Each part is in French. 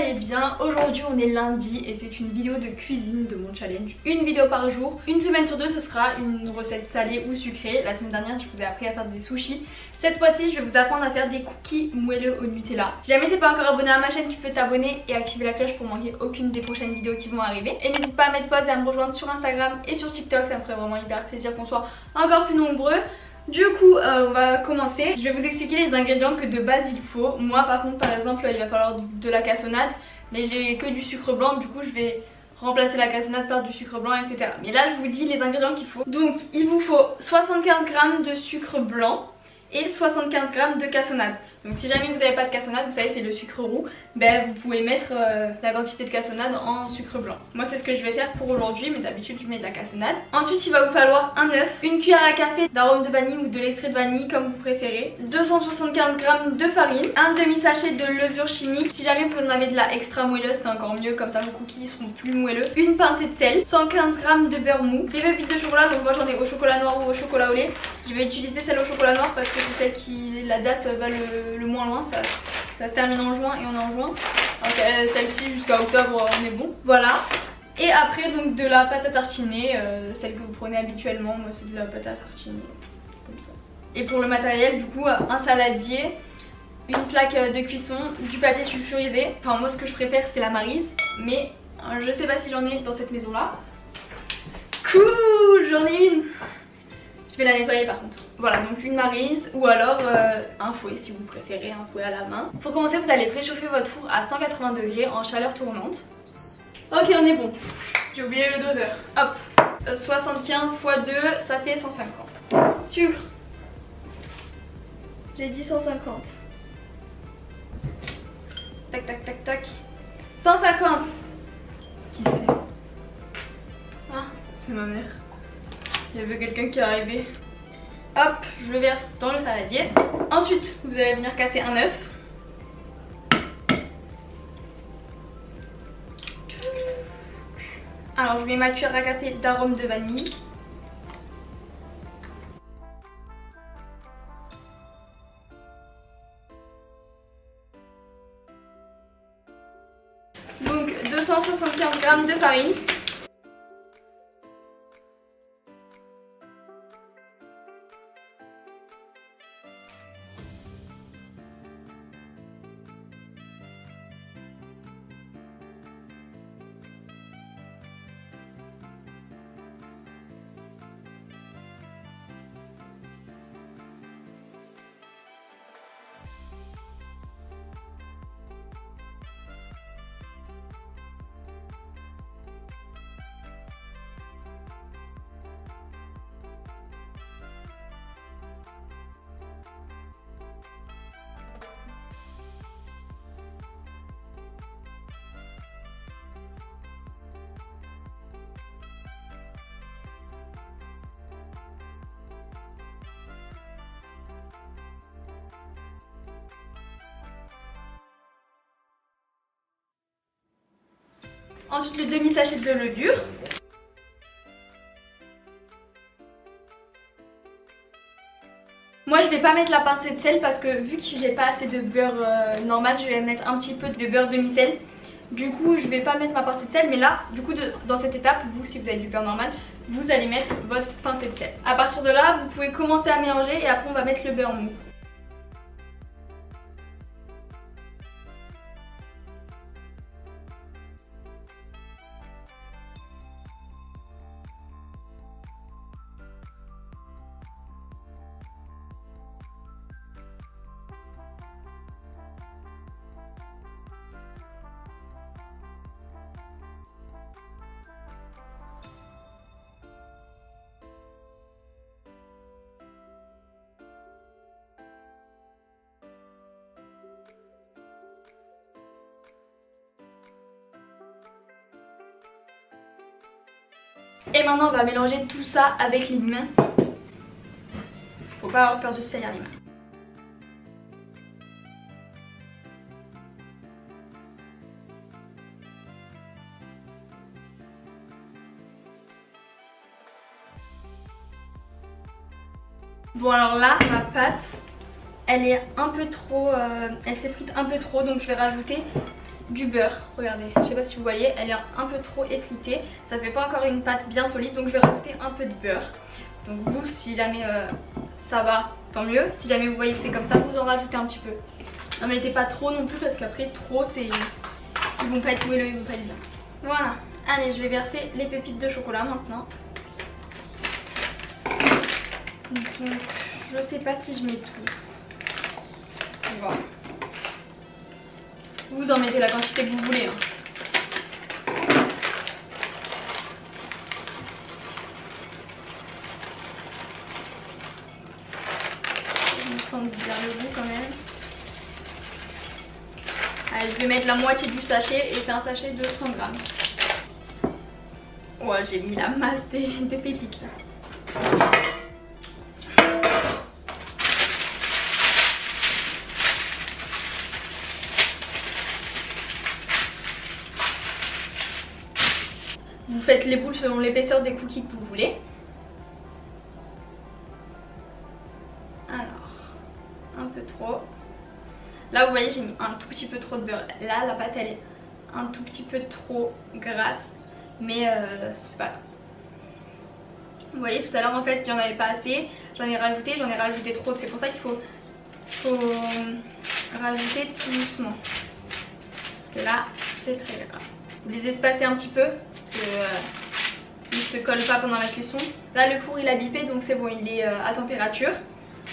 allez bien. Aujourd'hui on est lundi et c'est une vidéo de cuisine de mon challenge. Une vidéo par jour, une semaine sur deux ce sera une recette salée ou sucrée. La semaine dernière je vous ai appris à faire des sushis. Cette fois-ci je vais vous apprendre à faire des cookies moelleux au Nutella. Si jamais t'es pas encore abonné à ma chaîne, tu peux t'abonner et activer la cloche pour manquer aucune des prochaines vidéos qui vont arriver. Et n'hésite pas à mettre pause et à me rejoindre sur Instagram et sur TikTok, ça me ferait vraiment hyper plaisir qu'on soit encore plus nombreux. Du coup on va commencer. Je vais vous expliquer les ingrédients que de base il faut. Moi par contre par exemple il va falloir de la cassonade, mais j'ai que du sucre blanc, du coup je vais remplacer la cassonade par du sucre blanc, etc. Mais là je vous dis les ingrédients qu'il faut. Donc il vous faut 75 g de sucre blanc et 75 g de cassonade. Donc si jamais vous n'avez pas de cassonade, vous savez c'est le sucre roux, ben vous pouvez mettre la quantité de cassonade en sucre blanc. Moi c'est ce que je vais faire pour aujourd'hui, mais d'habitude je mets de la cassonade. Ensuite il va vous falloir un œuf, une cuillère à café d'arôme de vanille ou de l'extrait de vanille comme vous préférez, 275 g de farine, un demi sachet de levure chimique. Si jamais vous en avez de la extra moelleuse c'est encore mieux, comme ça vos cookies seront plus moelleux, une pincée de sel, 115 g de beurre mou, des pépites de chocolat, donc moi j'en ai au chocolat noir ou au chocolat au lait. Je vais utiliser celle au chocolat noir parce que c'est celle qui la date va le moins loin, ça se termine en juin et on est en juin. Donc celle-ci jusqu'à octobre on est bon. Voilà. Et après donc de la pâte à tartiner, celle que vous prenez habituellement, moi c'est de la pâte à tartiner comme ça. Et pour le matériel du coup un saladier, une plaque de cuisson, du papier sulfurisé. Enfin moi ce que je préfère c'est la Maryse, mais je sais pas si j'en ai dans cette maison là. Cool, j'en ai une. Je vais la nettoyer par contre. Voilà, donc une Maryse ou alors un fouet si vous préférez, un fouet à la main. Pour commencer vous allez préchauffer votre four à 180 degrés en chaleur tournante. Ok on est bon. J'ai oublié le doseur. Hop, 75 x 2 ça fait 150. Sucre. J'ai dit 150. Tac tac tac tac. 150. Qui c'est? Ah, c'est ma mère. Il y avait quelqu'un qui est arrivé. Hop, je le verse dans le saladier. Ensuite, vous allez venir casser un œuf. Alors, je mets ma cuillère à café d'arôme de vanille. Donc, 275 g de farine. Ensuite le demi sachet de levure. Moi je vais pas mettre la pincée de sel parce que vu que j'ai pas assez de beurre normal, je vais mettre un petit peu de beurre demi-sel. Du coup je vais pas mettre ma pincée de sel, mais là du coup dans cette étape, vous si vous avez du beurre normal, vous allez mettre votre pincée de sel. À partir de là vous pouvez commencer à mélanger et après on va mettre le beurre mou. Et maintenant on va mélanger tout ça avec les mains. Faut pas avoir peur de se salir les mains. Bon alors là ma pâte elle est un peu trop, elle s'effrite un peu trop, donc je vais rajouter du beurre. Regardez, je sais pas si vous voyez, elle est un peu trop effritée. Ça fait pas encore une pâte bien solide, donc je vais rajouter un peu de beurre. Donc vous, si jamais ça va, tant mieux. Si jamais vous voyez que c'est comme ça, vous en rajoutez un petit peu. Non, mettez pas trop non plus parce qu'après trop c'est... Ils vont pas être moelleux, ils vont pas être bien. Voilà, allez, je vais verser les pépites de chocolat maintenant. Donc, je sais pas si je mets tout. Voilà. Vous en mettez la quantité que vous voulez. Je me sens bien le goût quand même. Allez, je vais mettre la moitié du sachet et c'est un sachet de 100 grammes. Ouais, j'ai mis la masse des pépites là. Vous faites les boules selon l'épaisseur des cookies que vous voulez. Alors, un peu trop. Là vous voyez j'ai mis un tout petit peu trop de beurre. Là la pâte elle est un tout petit peu trop grasse. Mais c'est pas grave. Vous voyez tout à l'heure en fait il n'y en avait pas assez. J'en ai rajouté trop. C'est pour ça qu'il faut rajouter tout doucement. Parce que là c'est très grave. Vous les espacez un petit peu. Il ne se colle pas pendant la cuisson. Là le four il a bipé donc c'est bon, il est à température.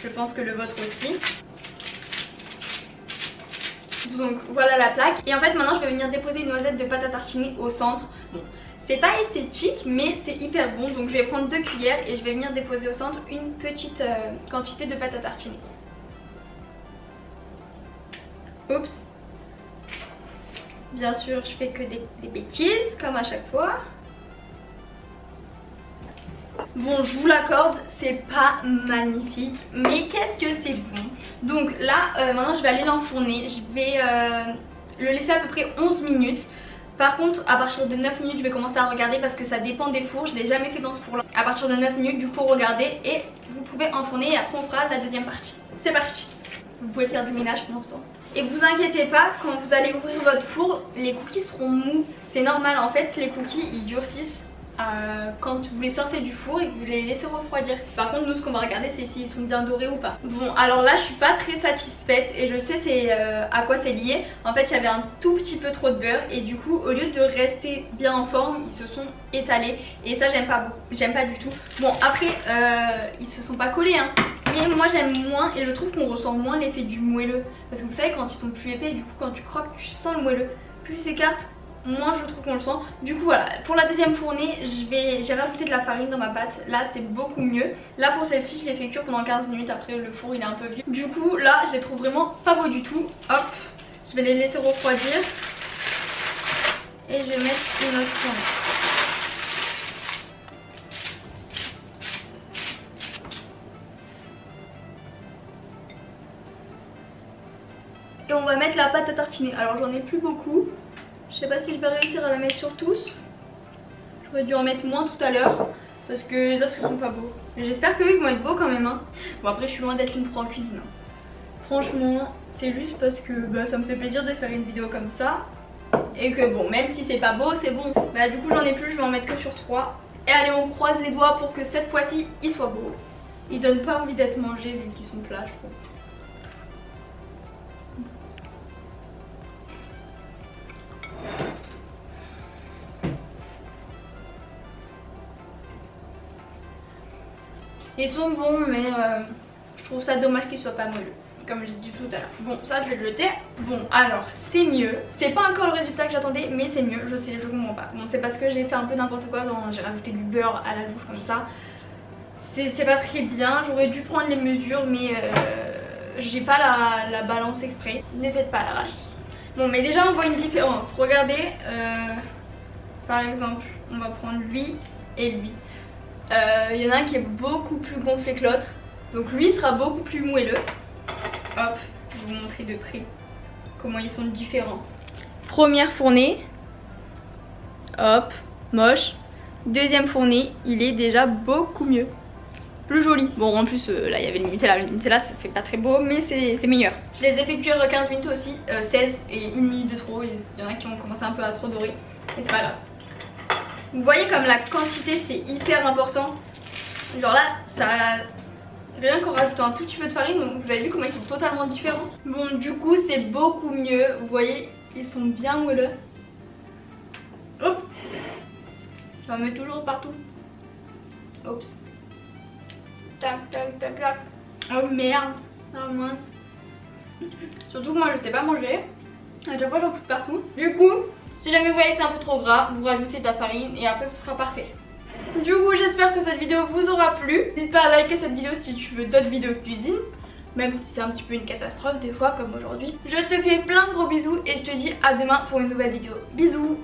Je pense que le vôtre aussi. Donc voilà la plaque. Et en fait maintenant je vais venir déposer une noisette de pâte à tartiner au centre. Bon, c'est pas esthétique mais c'est hyper bon. Donc je vais prendre 2 cuillères et je vais venir déposer au centre une petite quantité de pâte à tartiner. Oups. Bien sûr je fais que des bêtises comme à chaque fois. Bon, je vous l'accorde, c'est pas magnifique, mais qu'est-ce que c'est bon. Donc là, maintenant je vais aller l'enfourner. Je vais le laisser à peu près 11 minutes. Par contre, à partir de 9 minutes, je vais commencer à regarder parce que ça dépend des fours. Je l'ai jamais fait dans ce four-là. À partir de 9 minutes, du coup, regardez et vous pouvez enfourner et après on fera la deuxième partie. C'est parti. Vous pouvez faire du ménage pendant ce temps. Et vous inquiétez pas, quand vous allez ouvrir votre four, les cookies seront mous. C'est normal, en fait, les cookies, ils durcissent. Quand vous les sortez du four et que vous les laissez refroidir. Par contre nous ce qu'on va regarder c'est s'ils sont bien dorés ou pas. Bon alors là je suis pas très satisfaite et je sais c'est à quoi c'est lié. En fait il y avait un tout petit peu trop de beurre et du coup au lieu de rester bien en forme ils se sont étalés et ça j'aime pas beaucoup, j'aime pas du tout. Bon après ils se sont pas collés hein. Mais moi j'aime moins et je trouve qu'on ressent moins l'effet du moelleux. Parce que vous savez quand ils sont plus épais du coup quand tu croques tu sens le moelleux. Plus ils s'écartent, moi je trouve qu'on le sent. Du coup voilà, pour la deuxième fournée j'ai rajouté de la farine dans ma pâte. Là c'est beaucoup mieux. Là pour celle-ci je l'ai fait cuire pendant 15 minutes. Après le four il est un peu vieux. Du coup là je les trouve vraiment pas beaux du tout. Hop, je vais les laisser refroidir. Et je vais mettre une autre fournée. Et on va mettre la pâte à tartiner. Alors j'en ai plus beaucoup. Je sais pas si je vais réussir à la mettre sur tous. J'aurais dû en mettre moins tout à l'heure parce que les autres sont pas beaux. Mais j'espère qu'eux ils vont être beaux quand même hein. Bon après je suis loin d'être une pro en cuisine. Franchement c'est juste parce que bah, ça me fait plaisir de faire une vidéo comme ça. Et que bon même si c'est pas beau c'est bon. Bah du coup j'en ai plus, je vais en mettre que sur 3. Et allez on croise les doigts pour que cette fois-ci ils soient beaux. Ils donnent pas envie d'être mangés vu qu'ils sont plats je trouve. Ils sont bons mais je trouve ça dommage qu'ils soient pas moelleux comme j'ai dit tout à l'heure. Bon ça je vais le jeter. Bon alors c'est mieux. C'est pas encore le résultat que j'attendais mais c'est mieux. Je sais je comprends pas. Bon c'est parce que j'ai fait un peu n'importe quoi. J'ai rajouté du beurre à la douche comme ça. C'est pas très bien. J'aurais dû prendre les mesures mais j'ai pas la balance exprès. Ne faites pas à l'arrache. Bon mais déjà on voit une différence. Regardez par exemple on va prendre lui et lui. Il y en a un qui est beaucoup plus gonflé que l'autre. Donc lui sera beaucoup plus moelleux. Hop, je vais vous montrer de près comment ils sont différents. Première fournée. Hop, moche. Deuxième fournée, il est déjà beaucoup mieux. plus joli. Bon en plus là il y avait le Nutella ça fait pas très beau mais c'est meilleur. Je les ai fait cuire 15 minutes aussi, 16 et 1 minute de trop. Il y en a qui ont commencé un peu à trop dorer mais c'est pas grave. Vous voyez comme la quantité c'est hyper important. Genre là ça... Rien qu'en rajoutant un tout petit peu de farine, donc vous avez vu comment ils sont totalement différents. Bon du coup c'est beaucoup mieux, vous voyez ils sont bien moelleux. Hop, j'en mets toujours partout. Oups. Tac tac tac tac. Oh merde, ah mince. Surtout que moi je sais pas manger, à chaque fois j'en fous partout. Du coup si jamais vous voyez que c'est un peu trop gras, vous rajoutez de la farine et après ce sera parfait. Du coup j'espère que cette vidéo vous aura plu. N'hésite pas à liker cette vidéo si tu veux d'autres vidéos de cuisine. Même si c'est un petit peu une catastrophe des fois comme aujourd'hui. Je te fais plein de gros bisous et je te dis à demain pour une nouvelle vidéo. Bisous.